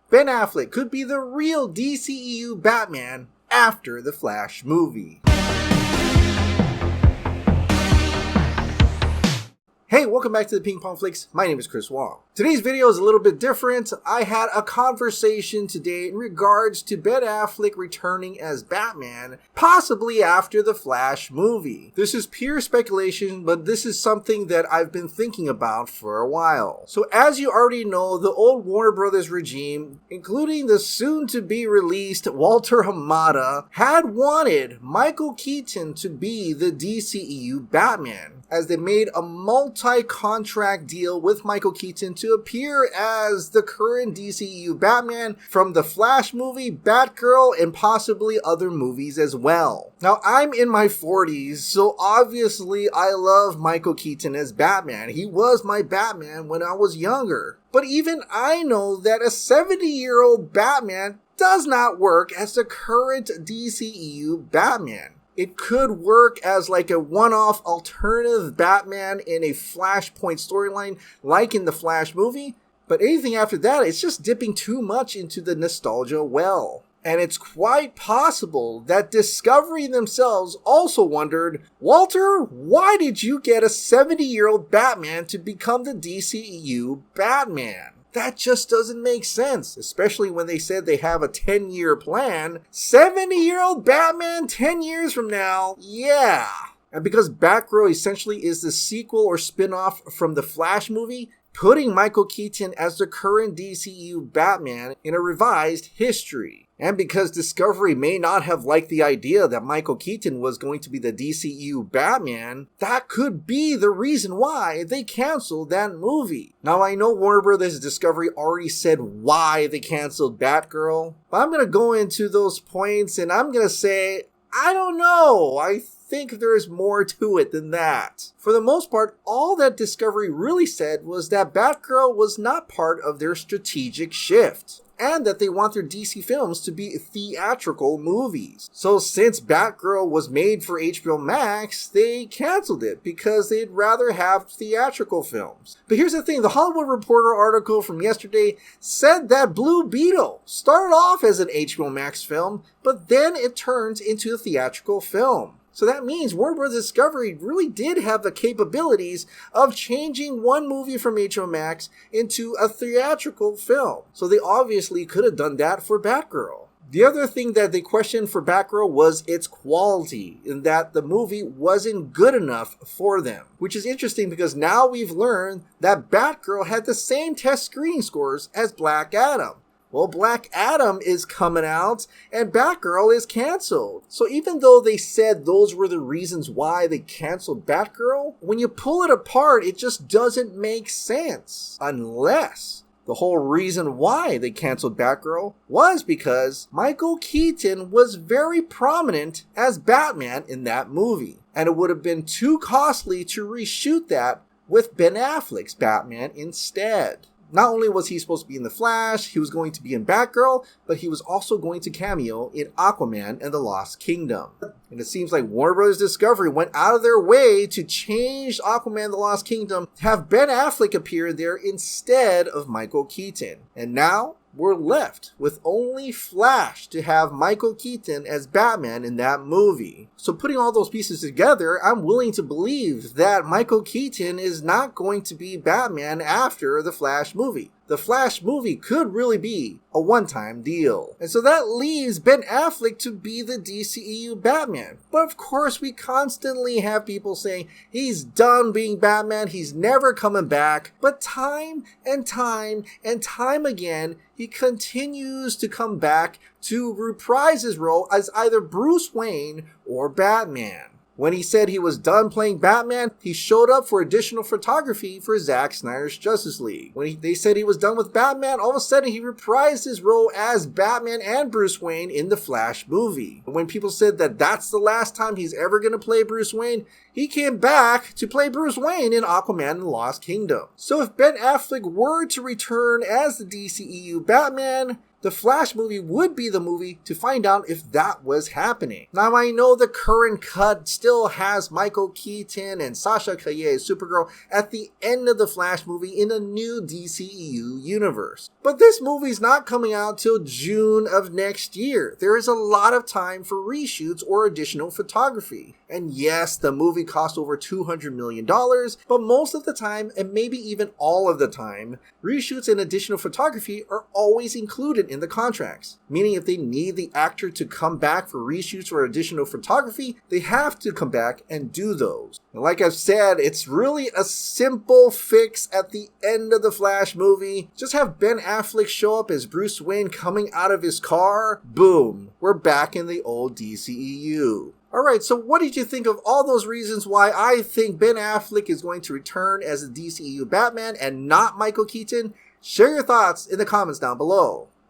Ben Affleck could be the real DCEU Batman after the Flash movie. Hey, welcome back to the Ping Pong Flix. My name is Chris Wong. Today's video is a little bit different. I had a conversation today in regards to Ben Affleck returning as Batman, possibly after the Flash movie. This is pure speculation, but this is something that I've been thinking about for a while. So as you already know, the old Warner Bros. Regime, including the soon-to-be released Walter Hamada, had wanted Michael Keaton to be the DCEU Batman, as they made a multi-contract deal with Michael Keaton to appear as the current DCEU Batman from the Flash movie, Batgirl, and possibly other movies as well. Now, I'm in my 40s, so obviously I love Michael Keaton as Batman. He was my Batman when I was younger. But even I know that a 70-year-old Batman does not work as the current DCEU Batman. It could work as like a one-off alternative Batman in a Flashpoint storyline like in the Flash movie, but anything after that, it's just dipping too much into the nostalgia well. And it's quite possible that Discovery themselves also wondered, Walter, why did you get a 70-year-old Batman to become the DCEU Batman? That just doesn't make sense, especially when they said they have a 10-year plan. 70-year-old Batman 10 years from now? Yeah. And because Batgirl essentially is the sequel or spin-off from the Flash movie, putting Michael Keaton as the current DCEU Batman in a revised history. And because Discovery may not have liked the idea that Michael Keaton was going to be the DCEU Batman, that could be the reason why they canceled that movie. Now, I know Warner Bros. Discovery already said why they canceled Batgirl, but I'm going to go into those points and I'm going to say, I don't know. I think there's more to it than that. For the most part, all that Discovery really said was that Batgirl was not part of their strategic shift, and that they want their DC films to be theatrical movies. So since Batgirl was made for HBO Max, they canceled it because they'd rather have theatrical films. But here's the thing, the Hollywood Reporter article from yesterday said that Blue Beetle started off as an HBO Max film, but then it turns into a theatrical film. So that means Warner Bros. Discovery really did have the capabilities of changing one movie from HBO Max into a theatrical film. So they obviously could have done that for Batgirl. The other thing that they questioned for Batgirl was its quality, in that the movie wasn't good enough for them. Which is interesting because now we've learned that Batgirl had the same test screening scores as Black Adam. Well, Black Adam is coming out and Batgirl is canceled. So even though they said those were the reasons why they canceled Batgirl, when you pull it apart, it just doesn't make sense. Unless the whole reason why they canceled Batgirl was because Michael Keaton was very prominent as Batman in that movie. And it would have been too costly to reshoot that with Ben Affleck's Batman instead. Not only was he supposed to be in The Flash, he was going to be in Batgirl, but he was also going to cameo in Aquaman and the Lost Kingdom. And it seems like Warner Bros. Discovery went out of their way to change Aquaman and the Lost Kingdom to have Ben Affleck appear there instead of Michael Keaton. And now we're left with only Flash to have Michael Keaton as Batman in that movie. So putting all those pieces together, I'm willing to believe that Michael Keaton is not going to be Batman after the Flash movie. The Flash movie could really be a one-time deal. And so that leaves Ben Affleck to be the DCEU Batman. But of course, we constantly have people saying he's done being Batman, he's never coming back. But time and time and time again, he continues to come back to reprise his role as either Bruce Wayne or Batman. When he said he was done playing Batman, he showed up for additional photography for Zack Snyder's Justice League. When they said he was done with Batman, all of a sudden he reprised his role as Batman and Bruce Wayne in the Flash movie. When people said that that's the last time he's ever going to play Bruce Wayne, he came back to play Bruce Wayne in Aquaman and the Lost Kingdom. So if Ben Affleck were to return as the DCEU Batman, the Flash movie would be the movie to find out if that was happening. Now, I know the current cut still has Michael Keaton and Sasha Calle as Supergirl at the end of the Flash movie in a new DCEU universe. But this movie's not coming out till June of next year. There is a lot of time for reshoots or additional photography. And yes, the movie cost over $200 million, but most of the time, and maybe even all of the time, reshoots and additional photography are always included in the contracts. Meaning if they need the actor to come back for reshoots or additional photography, they have to come back and do those. And like I've said, it's really a simple fix at the end of the Flash movie. Just have Ben Affleck show up as Bruce Wayne coming out of his car. Boom, we're back in the old DCEU. Alright, so what did you think of all those reasons why I think Ben Affleck is going to return as the DCEU Batman and not Michael Keaton? Share your thoughts in the comments down below.